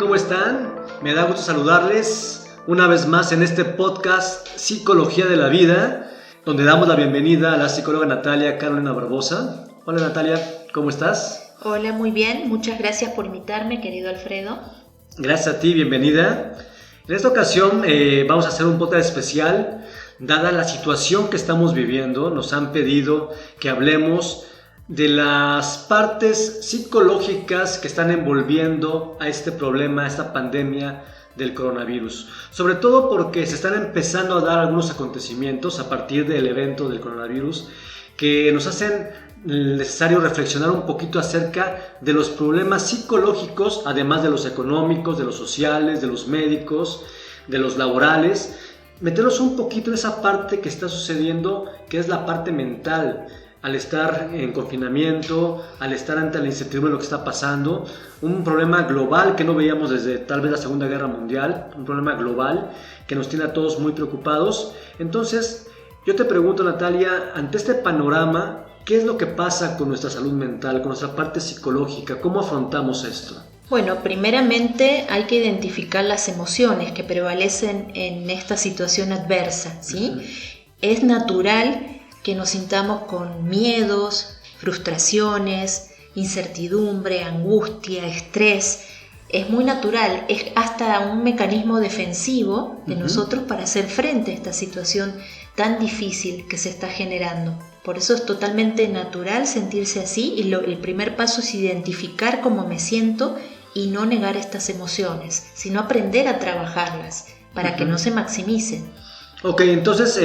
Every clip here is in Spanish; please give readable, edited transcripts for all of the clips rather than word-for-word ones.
¿Cómo están? Me da gusto saludarles una vez más en este podcast Psicología de la Vida, donde damos la bienvenida a la psicóloga Natalia Carolina Barbosa. Hola Natalia, ¿cómo estás? Hola, muy bien. Muchas gracias por invitarme, querido Alfredo. Gracias a ti, bienvenida. En esta ocasión vamos a hacer un podcast especial. Dada la situación que estamos viviendo, nos han pedido que hablemos de las partes psicológicas que están envolviendo a este problema, a esta pandemia del coronavirus. Sobre todo porque se están empezando a dar algunos acontecimientos a partir del evento del coronavirus que nos hacen necesario reflexionar un poquito acerca de los problemas psicológicos, además de los económicos, de los sociales, de los médicos, de los laborales. Meternos un poquito en esa parte que está sucediendo, que es la parte mental. Al estar en confinamiento, al estar ante la incertidumbre de lo que está pasando, un problema global que no veíamos desde tal vez la Segunda Guerra Mundial, un problema global que nos tiene a todos muy preocupados. Entonces, yo te pregunto, Natalia, ante este panorama, ¿qué es lo que pasa con nuestra salud mental, con nuestra parte psicológica? ¿Cómo afrontamos esto? Bueno, primeramente hay que identificar las emociones que prevalecen en esta situación adversa, ¿sí? Uh-huh. Es natural que nos sintamos con miedos, frustraciones, incertidumbre, angustia, estrés. Es muy natural, es hasta un mecanismo defensivo de nosotros para hacer frente a esta situación tan difícil que se está generando. Por eso es totalmente natural sentirse así y el primer paso es identificar cómo me siento y no negar estas emociones, sino aprender a trabajarlas para que no se maximicen. Ok, entonces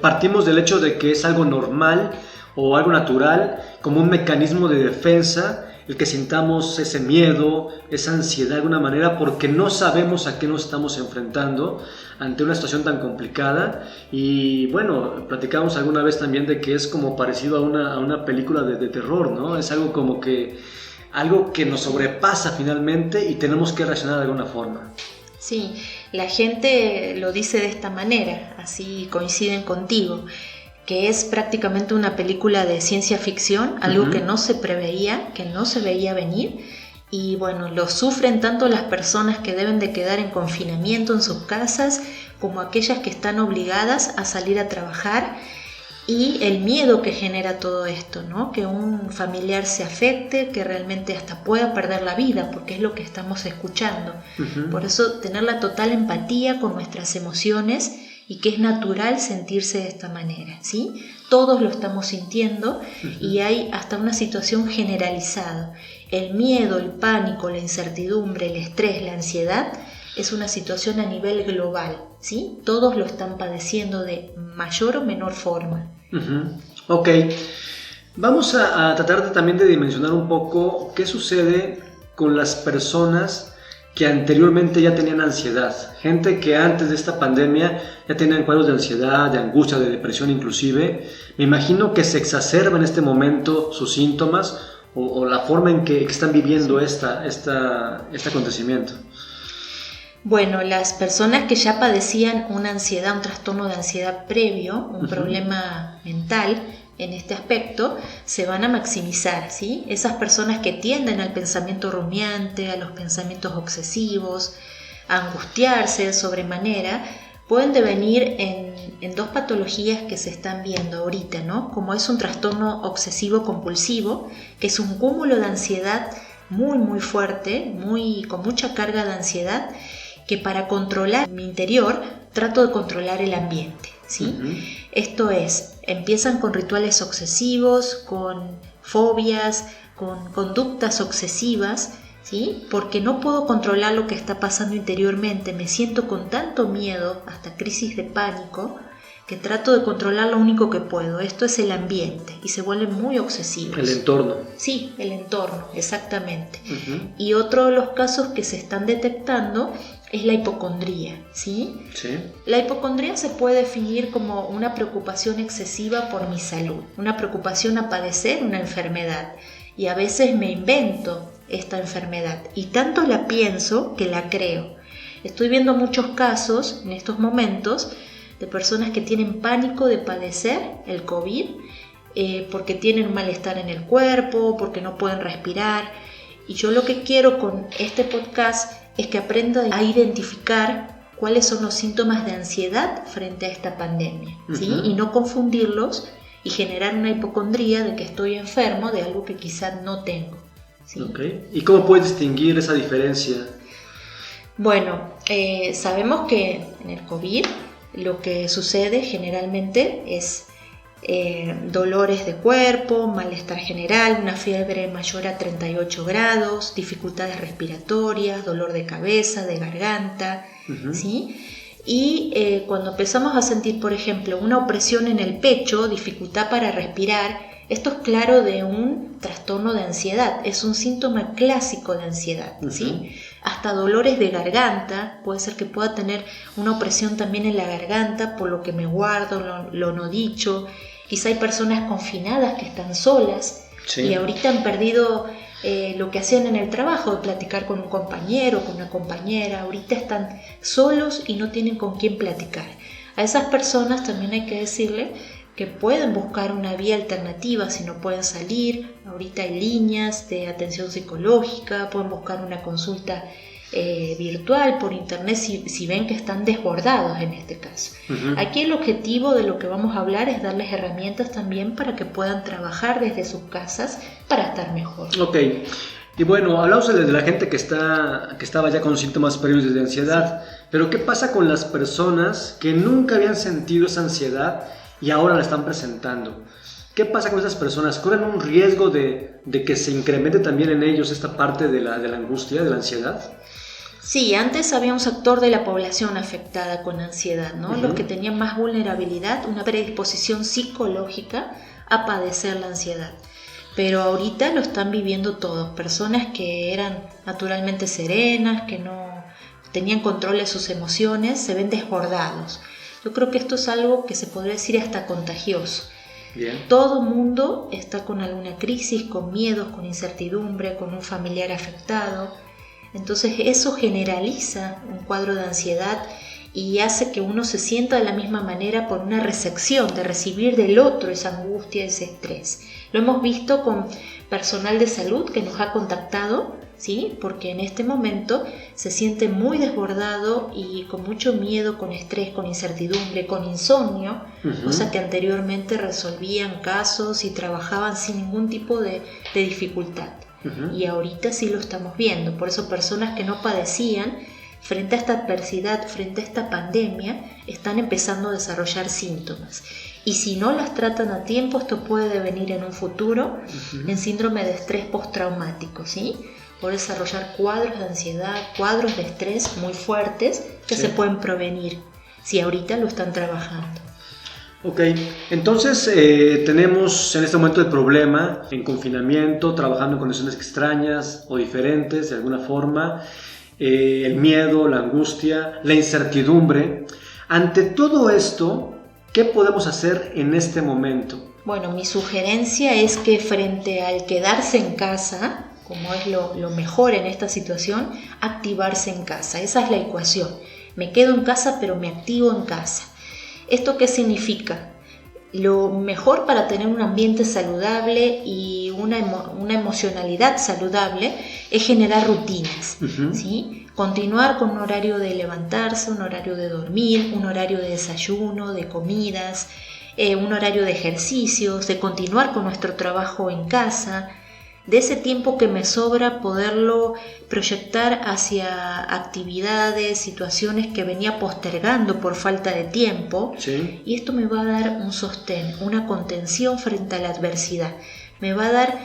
partimos del hecho de que es algo normal o algo natural, como un mecanismo de defensa, el que sintamos ese miedo, esa ansiedad de alguna manera, porque no sabemos a qué nos estamos enfrentando ante una situación tan complicada. Y bueno, platicábamos alguna vez también de que es como parecido a una película de terror, ¿no? Es algo como que algo que nos sobrepasa finalmente y tenemos que reaccionar de alguna forma. Sí, la gente lo dice de esta manera, así coinciden contigo, que es prácticamente una película de ciencia ficción, algo que no se preveía, que no se veía venir, y bueno, lo sufren tanto las personas que deben de quedar en confinamiento en sus casas, como aquellas que están obligadas a salir a trabajar, y el miedo que genera todo esto, ¿no? Que un familiar se afecte, que realmente hasta pueda perder la vida, porque es lo que estamos escuchando. Por eso tener la total empatía con nuestras emociones y que es natural sentirse de esta manera, ¿sí? Todos lo estamos sintiendo y hay hasta una situación generalizada. El miedo, el pánico, la incertidumbre, el estrés, la ansiedad es una situación a nivel global, ¿sí? Todos lo están padeciendo de mayor o menor forma. Ok, vamos a tratar también de dimensionar un poco qué sucede con las personas que anteriormente ya tenían ansiedad, gente que antes de esta pandemia ya tenían cuadros de ansiedad, de angustia, de depresión inclusive. Me imagino que se exacerba en este momento sus síntomas o la forma en que están viviendo este acontecimiento. Bueno, las personas que ya padecían una ansiedad, un trastorno de ansiedad previo, un problema mental en este aspecto, se van a maximizar, ¿sí? Esas personas que tienden al pensamiento rumiante, a los pensamientos obsesivos, a angustiarse de sobremanera, pueden devenir en dos patologías que se están viendo ahorita, ¿no? Como es un trastorno obsesivo compulsivo, que es un cúmulo de ansiedad muy, muy fuerte, con mucha carga de ansiedad, que para controlar mi interior trato de controlar el ambiente, ¿sí? Esto es, empiezan con rituales obsesivos, con fobias, con conductas obsesivas, ¿sí? Porque no puedo controlar lo que está pasando interiormente, me siento con tanto miedo, hasta crisis de pánico, que trato de controlar lo único que puedo. Esto es el ambiente y se vuelven muy obsesivos. El entorno. Sí, el entorno, exactamente. Y otro de los casos que se están detectando es la hipocondría, ¿sí? Sí. La hipocondría se puede definir como una preocupación excesiva por mi salud, una preocupación a padecer una enfermedad. Y a veces me invento esta enfermedad y tanto la pienso que la creo. Estoy viendo muchos casos en estos momentos de personas que tienen pánico de padecer el COVID porque tienen un malestar en el cuerpo, porque no pueden respirar. Y yo lo que quiero con este podcast es que aprenda a identificar cuáles son los síntomas de ansiedad frente a esta pandemia, ¿sí? Y no confundirlos y generar una hipocondría de que estoy enfermo de algo que quizás no tengo, ¿sí? Okay. ¿Y cómo puedes distinguir esa diferencia? Bueno, sabemos que en el COVID lo que sucede generalmente es dolores de cuerpo, malestar general, una fiebre mayor a 38 grados, dificultades respiratorias, dolor de cabeza, de garganta, ¿sí? Y cuando empezamos a sentir, por ejemplo, una opresión en el pecho, dificultad para respirar, esto es claro de un trastorno de ansiedad, es un síntoma clásico de ansiedad, ¿sí? Hasta dolores de garganta, puede ser que pueda tener una opresión también en la garganta por lo que me guardo, lo no dicho. Quizá hay personas confinadas que están solas, sí, y ahorita han perdido lo que hacían en el trabajo, platicar con un compañero, con una compañera. Ahorita están solos y no tienen con quién platicar. A esas personas también hay que decirle que pueden buscar una vía alternativa si no pueden salir. Ahorita hay líneas de atención psicológica, pueden buscar una consulta virtual por internet si ven que están desbordados en este caso. Aquí el objetivo de lo que vamos a hablar es darles herramientas también para que puedan trabajar desde sus casas para estar mejor. Ok, y bueno, hablamos de la gente que estaba ya con síntomas previos de ansiedad, sí, pero ¿qué pasa con las personas que nunca habían sentido esa ansiedad y ahora la están presentando? ¿Qué pasa con esas personas? ¿Corren un riesgo de que se incremente también en ellos esta parte de la angustia, de la ansiedad? Sí, antes había un sector de la población afectada con ansiedad, ¿no? Los que tenían más vulnerabilidad, una predisposición psicológica a padecer la ansiedad. Pero ahorita lo están viviendo todos, personas que eran naturalmente serenas, que no tenían control de sus emociones, se ven desbordados. Yo creo que esto es algo que se podría decir hasta contagioso. Bien. Todo mundo está con alguna crisis, con miedos, con incertidumbre, con un familiar afectado. Entonces eso generaliza un cuadro de ansiedad y hace que uno se sienta de la misma manera por una recepción de recibir del otro esa angustia, ese estrés. Lo hemos visto con personal de salud que nos ha contactado, ¿sí? Porque en este momento se siente muy desbordado y con mucho miedo, con estrés, con incertidumbre, con insomnio, cosa que anteriormente resolvían casos y trabajaban sin ningún tipo de dificultad. Y ahorita sí lo estamos viendo. Por eso personas que no padecían, frente a esta adversidad, frente a esta pandemia, están empezando a desarrollar síntomas. Y si no las tratan a tiempo, esto puede devenir en un futuro en síndrome de estrés postraumático, ¿sí? Puede desarrollar cuadros de ansiedad, cuadros de estrés muy fuertes que se pueden prevenir si ahorita lo están trabajando. Ok, entonces tenemos en este momento el problema en confinamiento, trabajando en condiciones extrañas o diferentes de alguna forma, el miedo, la angustia, la incertidumbre. Ante todo esto, ¿qué podemos hacer en este momento? Bueno, mi sugerencia es que frente al quedarse en casa, como es lo mejor en esta situación, activarse en casa. Esa es la ecuación. Me quedo en casa, pero me activo en casa. ¿Esto qué significa? Lo mejor para tener un ambiente saludable y una emocionalidad saludable es generar rutinas, ¿sí? Continuar con un horario de levantarse, un horario de dormir, un horario de desayuno, de comidas, un horario de ejercicios, de continuar con nuestro trabajo en casa. De ese tiempo que me sobra, poderlo proyectar hacia actividades, situaciones que venía postergando por falta de tiempo. Sí. Y esto me va a dar un sostén, una contención frente a la adversidad. Me va a dar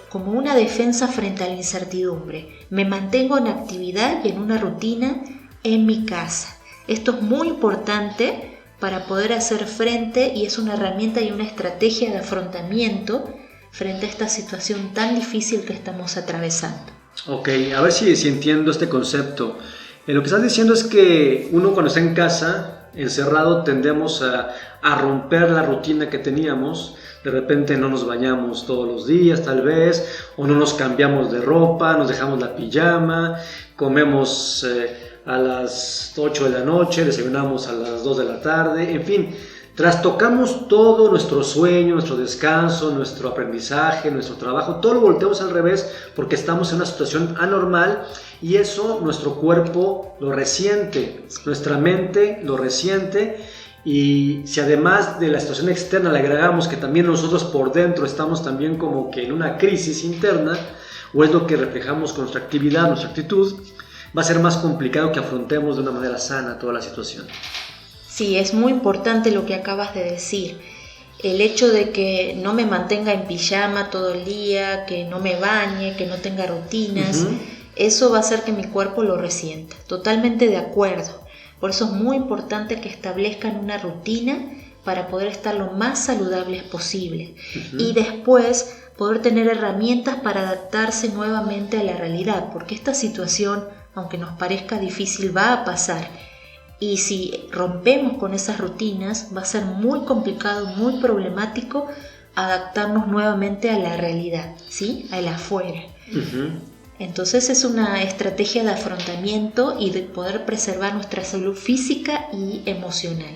como una defensa frente a la incertidumbre. Me mantengo en actividad y en una rutina en mi casa. Esto es muy importante para poder hacer frente y es una herramienta y una estrategia de afrontamiento frente a esta situación tan difícil que estamos atravesando. Ok, a ver si entiendo este concepto. Lo que estás diciendo es que uno cuando está en casa, encerrado, tendemos a romper la rutina que teníamos. De repente no nos bañamos todos los días tal vez, o no nos cambiamos de ropa, nos dejamos la pijama, comemos a las 8 de la noche, desayunamos a las 2 de la tarde, en fin. Trastocamos todo nuestro sueño, nuestro descanso, nuestro aprendizaje, nuestro trabajo, todo lo volteamos al revés porque estamos en una situación anormal y eso nuestro cuerpo lo resiente, nuestra mente lo resiente. Y si además de la situación externa le agregamos que también nosotros por dentro estamos también como que en una crisis interna, o es lo que reflejamos con nuestra actividad, nuestra actitud, va a ser más complicado que afrontemos de una manera sana toda la situación. Sí, es muy importante lo que acabas de decir. El hecho de que no me mantenga en pijama todo el día, que no me bañe, que no tenga rutinas, eso va a hacer que mi cuerpo lo resienta. Totalmente de acuerdo. Por eso es muy importante que establezcan una rutina para poder estar lo más saludables posible y después poder tener herramientas para adaptarse nuevamente a la realidad, porque esta situación, aunque nos parezca difícil, va a pasar. Y si rompemos con esas rutinas, va a ser muy complicado, muy problemático adaptarnos nuevamente a la realidad, ¿sí? A la afuera. Entonces es una estrategia de afrontamiento y de poder preservar nuestra salud física y emocional,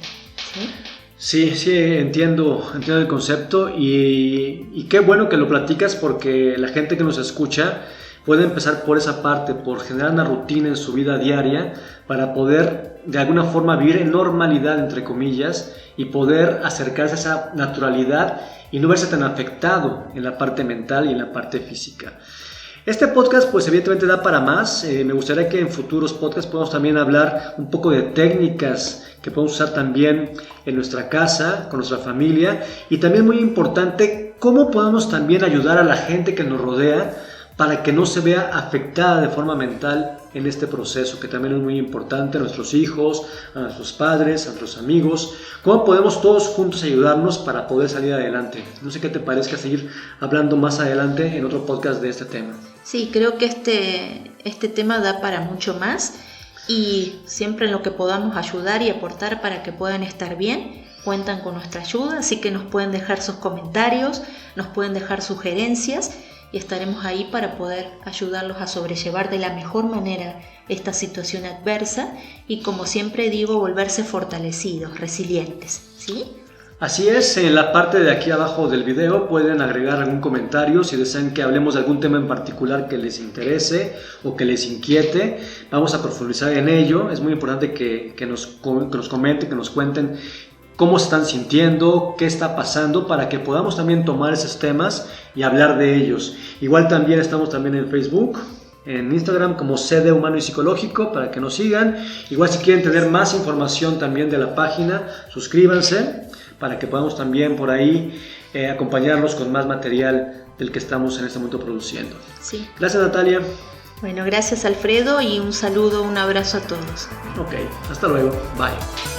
¿sí? Sí, entiendo el concepto y qué bueno que lo platicas, porque la gente que nos escucha puede empezar por esa parte, por generar una rutina en su vida diaria para poder de alguna forma vivir en normalidad, entre comillas, y poder acercarse a esa naturalidad y no verse tan afectado en la parte mental y en la parte física. Este podcast pues evidentemente da para más. Me gustaría que en futuros podcasts podamos también hablar un poco de técnicas que podemos usar también en nuestra casa, con nuestra familia, y también muy importante, cómo podemos también ayudar a la gente que nos rodea para que no se vea afectada de forma mental en este proceso, que también es muy importante, a nuestros hijos, a nuestros padres, a nuestros amigos. ¿Cómo podemos todos juntos ayudarnos para poder salir adelante? No sé qué te parezca seguir hablando más adelante en otro podcast de este tema. Sí, creo que este tema da para mucho más y siempre en lo que podamos ayudar y aportar para que puedan estar bien, cuentan con nuestra ayuda, así que nos pueden dejar sus comentarios, nos pueden dejar sugerencias y estaremos ahí para poder ayudarlos a sobrellevar de la mejor manera esta situación adversa y, como siempre digo, volverse fortalecidos, resilientes, ¿sí? Así es, en la parte de aquí abajo del video pueden agregar algún comentario si desean que hablemos de algún tema en particular que les interese o que les inquiete. Vamos a profundizar en ello. Es muy importante que nos comenten, que nos cuenten cómo se están sintiendo, qué está pasando, para que podamos también tomar esos temas y hablar de ellos. Igual también estamos también en Facebook, en Instagram como CD Humano y Psicológico, para que nos sigan. Igual si quieren tener más información también de la página, suscríbanse para que podamos también por ahí acompañarnos con más material del que estamos en este momento produciendo. Sí. Gracias, Natalia. Bueno, gracias, Alfredo, y un saludo, un abrazo a todos. Ok, hasta luego. Bye.